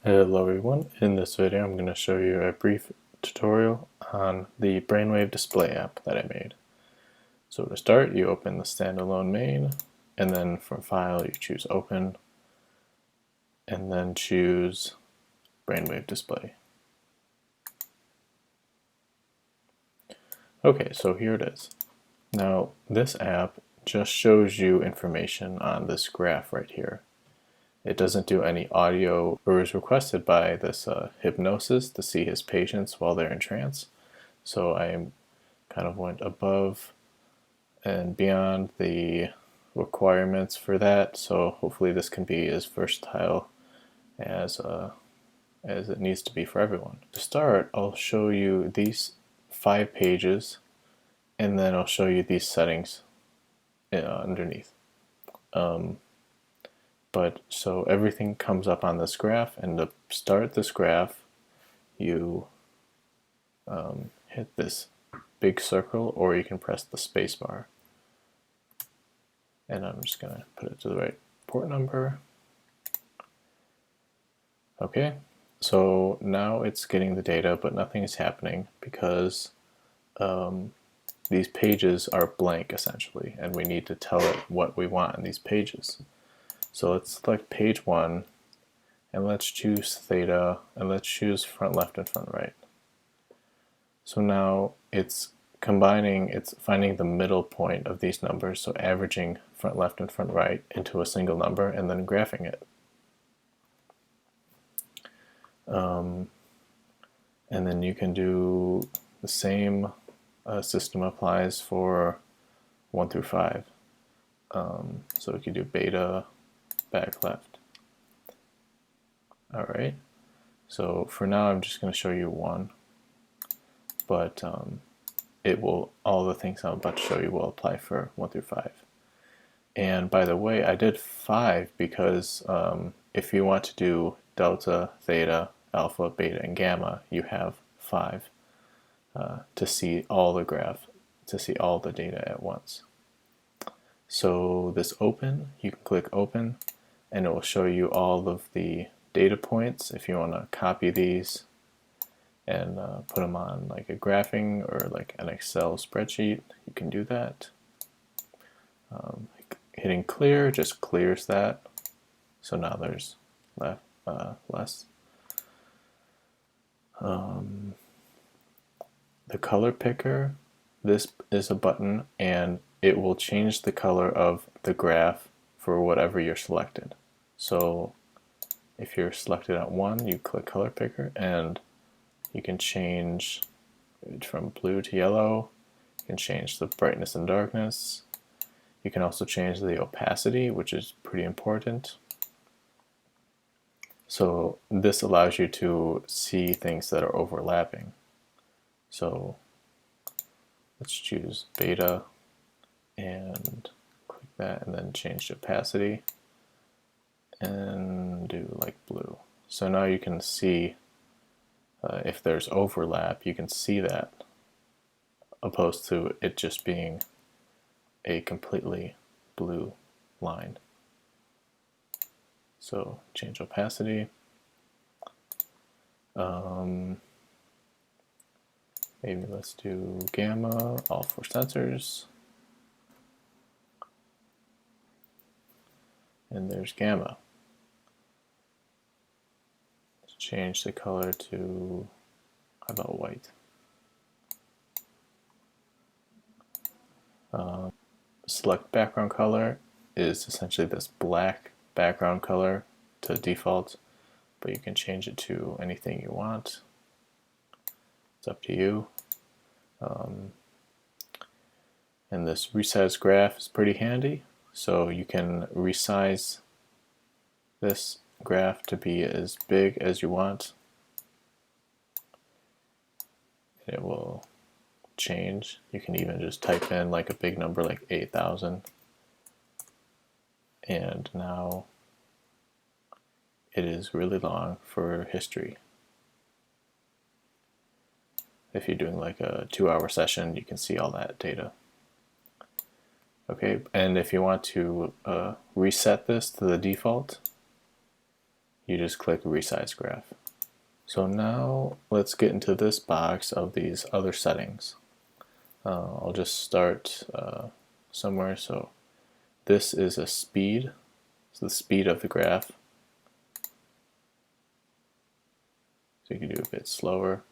Hello everyone, in this video I'm going to show you a brief tutorial on the Brainwave display app that I made. So to start, you open the standalone main, and then from File you choose Open, and then choose Brainwave Display. Okay, so here it is. Now this app just shows you information on this graph right here. It doesn't do any audio, or is requested by this hypnosis to see his patients while they're in trance. So I kind of went above and beyond the requirements for that. So hopefully this can be as versatile as it needs to be for everyone. To start, I'll show you these 5 pages, and then I'll show you these settings underneath. But so everything comes up on this graph, and to start this graph, you hit this big circle, or you can press the space bar. And I'm just going to put it to the right port number. Okay, so now it's getting the data, but nothing is happening because these pages are blank essentially, and we need to tell it what we want in these pages. So let's select page 1, and let's choose theta, and let's choose front left and front right. So now it's combining, it's finding the middle point of these numbers, so averaging front left and front right into a single number and then graphing it. And then you can do the same system applies for 1 through 5. So we could do beta, back left. Alright, so for now I'm just going to show you 1, but it will, all the things I'm about to show you will apply for 1 through 5. And by the way, I did 5 because if you want to do delta, theta, alpha, beta, and gamma, you have 5 to see all the graph, to see all the data at once. So this open, you can click open, and it will show you all of the data points. If you want to copy these and put them on like a graphing or like an Excel spreadsheet, you can do that. Hitting clear just clears that, so now there's less. The color picker, this is a button, and it will change the color of the graph for whatever you're selected. So if you're selected at 1, you click color picker, and you can change it from blue to yellow. You can change the brightness and darkness. You can also change the opacity, which is pretty important. So this allows you to see things that are overlapping. So let's choose beta and click that, and then change the opacity and do like blue. So now you can see if there's overlap, you can see that, opposed to it just being a completely blue line. So change opacity. Maybe let's do gamma, all 4 sensors. And there's gamma. Let's change the color to, how about white? Select background color is essentially this black background color to default, but you can change it to anything you want. It's up to you. And this resize graph is pretty handy, so you can resize this graph to be as big as you want. It will change. You can even just type in like a big number like 8,000, and now it is really long for history. If you're doing like a 2-hour session, you can see all that data. Okay, and if you want to reset this to the default, you just click Resize Graph. So now let's get into this box of these other settings. I'll just start somewhere. So this is a speed, so the speed of the graph. So you can do a bit slower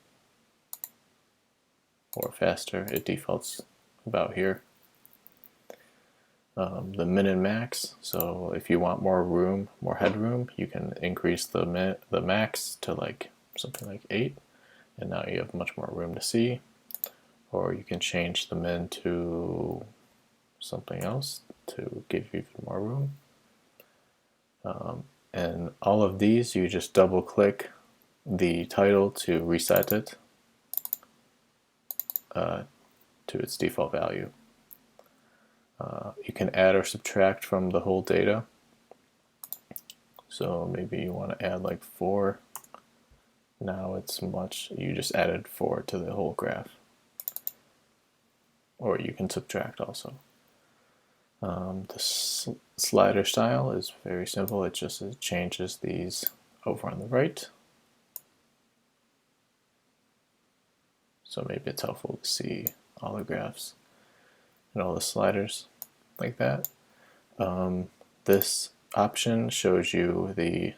or faster. It defaults about here. The min and max, so if you want more room, more headroom, you can increase the max to like something like 8, and now you have much more room to see. Or you can change the min to something else to give you even more room. And all of these, you just double click the title to reset it to its default value. You can add or subtract from the whole data. So maybe you want to add like 4. Now it's you just added 4 to the whole graph. Or you can subtract also. The slider style is very simple. It changes these over on the right. So maybe it's helpful to see all the graphs and all the sliders like that. This option shows you the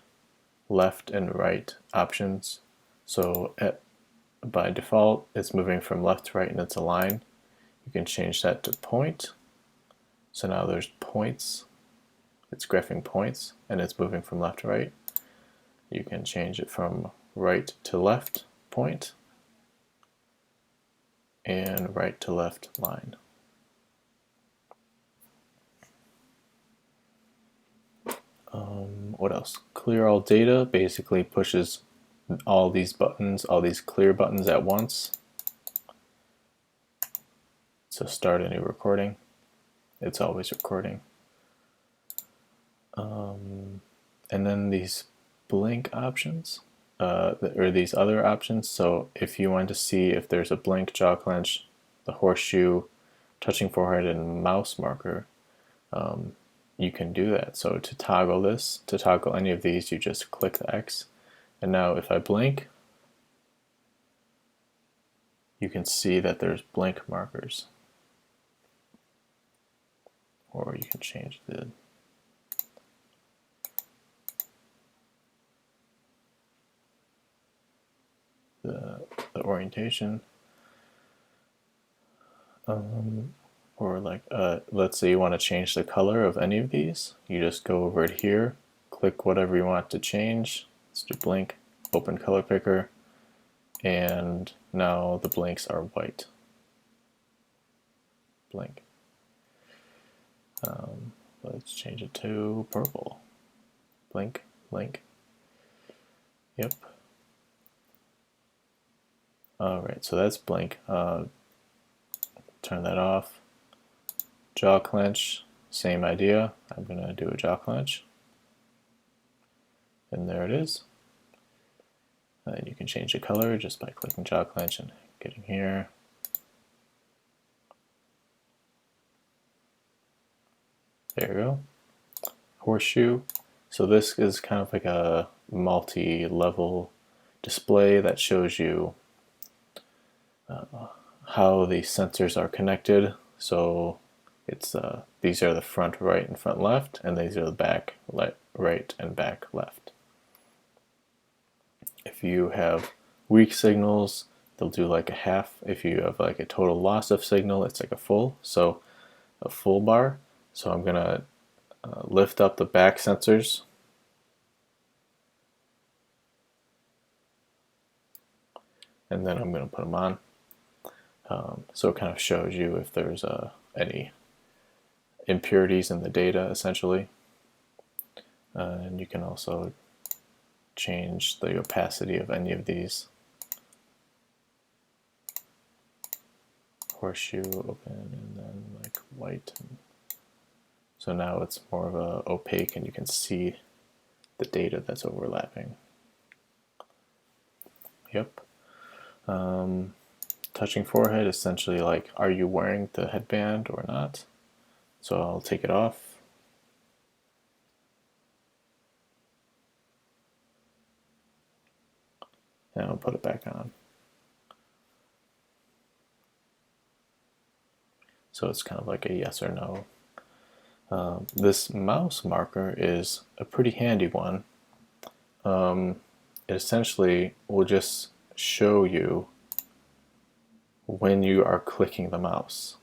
left and right options. So by default, it's moving from left to right and it's a line. You can change that to point. So now there's points. It's graphing points and it's moving from left to right. You can change it from right to left point and right to left line. What else? Clear all data basically pushes all these buttons, all these clear buttons at once. So start a new recording. It's always recording. And then these blink options, or these other options. So if you want to see if there's a blink, jaw clench, the horseshoe, touching forehead, and mouse marker, you can do that. So to toggle this, to toggle any of these, you just click the X. And now if I blink, you can see that there's blink markers. Or you can change the orientation. Or like, let's say you want to change the color of any of these. You just go over it here, click whatever you want to change. Let's do blink, open color picker, and now the blinks are white. Blink. Let's change it to purple. Blink, blink. Yep. Alright, so that's blink. Turn that off. Jaw clench, same idea. I'm going to do a jaw clench. And there it is. And you can change the color just by clicking jaw clench and getting here. There you go. Horseshoe. So this is kind of like a multi-level display that shows you how the sensors are connected. So it's these are the front right and front left, and these are the back right and back left. If you have weak signals, they'll do like a half. If you have like a total loss of signal, it's like a full. So a full bar. So I'm gonna lift up the back sensors. And then I'm going to put them on. So it kind of shows you if there's any impurities in the data, essentially. And you can also change the opacity of any of these. Horseshoe, open, and then like white. So now it's more of a opaque, and you can see the data that's overlapping. Yep. Touching forehead, essentially like, are you wearing the headband or not? So I'll take it off. and I'll put it back on. So it's kind of like a yes or no. This mouse marker is a pretty handy one. It essentially will just show you when you are clicking the mouse.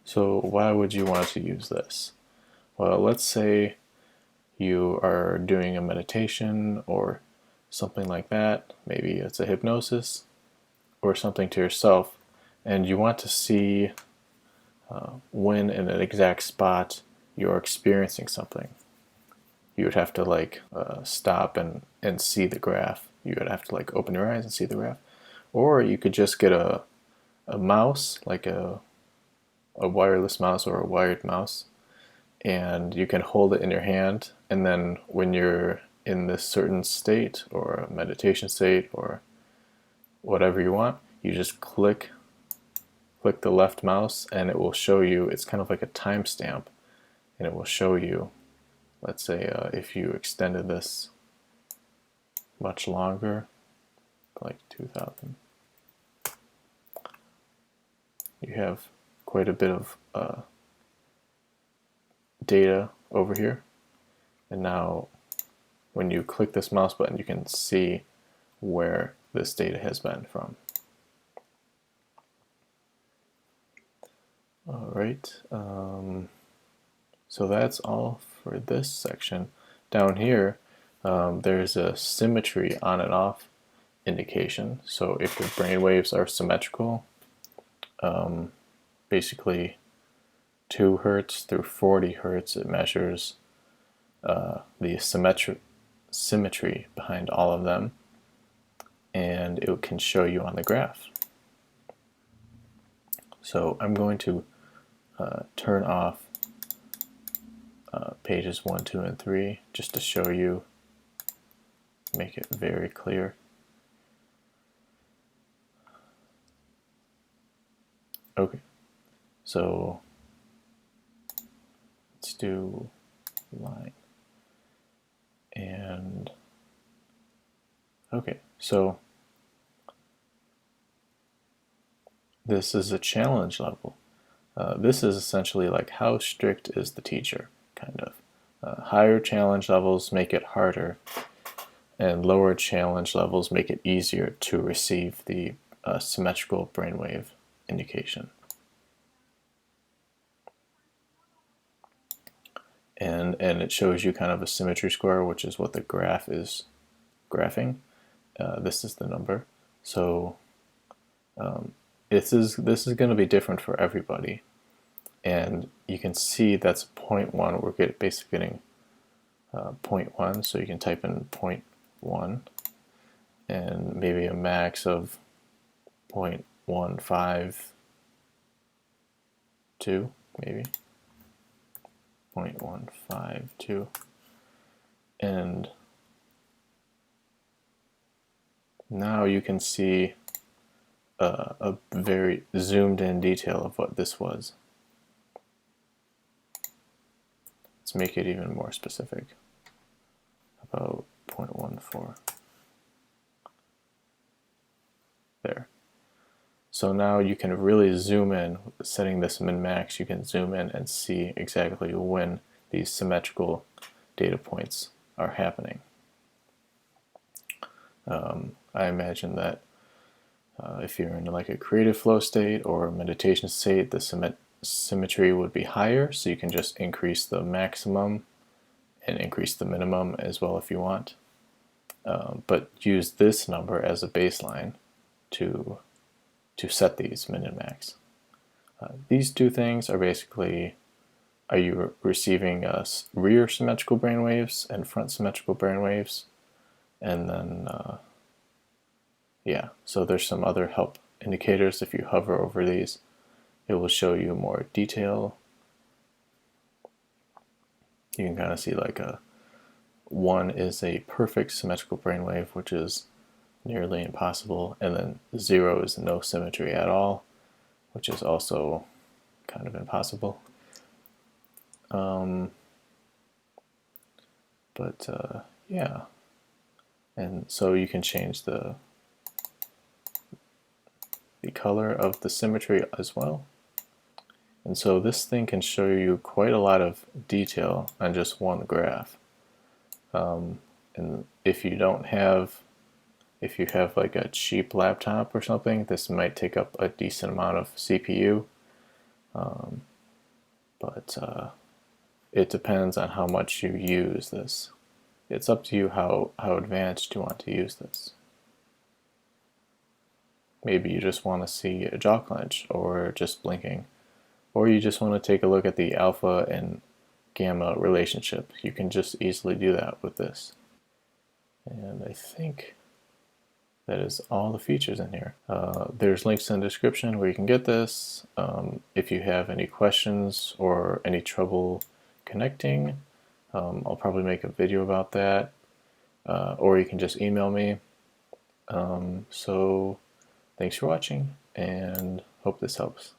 So why would you want to use this? Well, let's say you are doing a meditation or something like that. Maybe it's a hypnosis or something to yourself, and you want to see when in an exact spot you're experiencing something. You would have to like stop and see the graph. You would have to like open your eyes and see the graph. Or you could just get a mouse, like a wireless mouse or a wired mouse, and you can hold it in your hand, and then when you're in this certain state or a meditation state or whatever you want, you just click the left mouse and it will show you. It's kind of like a timestamp, and it will show you, let's say if you extended this much longer, like 2000, you have quite a bit of data over here. And now when you click this mouse button, you can see where this data has been from. All right, so that's all for this section. Down here, there's a symmetry on and off indication. So if your brain waves are symmetrical, basically 2 Hertz through 40 Hertz, it measures the symmetry behind all of them, and it can show you on the graph. So I'm going to turn off pages 1, 2, and 3 just to show you, make it very clear. Okay, so let's do line. And okay, so this is a challenge level. This is essentially like how strict is the teacher, kind of. Higher challenge levels make it harder, and lower challenge levels make it easier to receive the symmetrical brainwave indication. And it shows you kind of a symmetry score, which is what the graph is graphing. This is the number. So this is going to be different for everybody. And you can see that's 0.1. We're basically getting 0.1, so you can type in 0.1 and maybe a max of 0.152, maybe 0.152, and now you can see a very zoomed in detail of what this was. Let's make it even more specific, about 0.14. There. So now you can really zoom in, setting this min-max, you can zoom in and see exactly when these symmetrical data points are happening. I imagine that if you're in like a creative flow state or a meditation state, the symmetry would be higher, so you can just increase the maximum and increase the minimum as well if you want. But use this number as a baseline to set these min and max. These two things are basically, are you receiving rear symmetrical brainwaves and front symmetrical brainwaves? And then, yeah, so there's some other help indicators. If you hover over these, it will show you more detail. You can kind of see like 1 is a perfect symmetrical brainwave, which is nearly impossible, and then 0 is no symmetry at all, which is also kind of impossible. Yeah, and so you can change the color of the symmetry as well. And so this thing can show you quite a lot of detail on just one graph. And if you have like a cheap laptop or something, this might take up a decent amount of CPU. But it depends on how much you use this. It's up to you how advanced you want to use this. Maybe you just want to see a jaw clench or just blinking, or you just want to take a look at the alpha and gamma relationship. You can just easily do that with this. And I think that is all the features in here. There's links in the description where you can get this. If you have any questions or any trouble connecting, I'll probably make a video about that, or you can just email me. So thanks for watching, and hope this helps.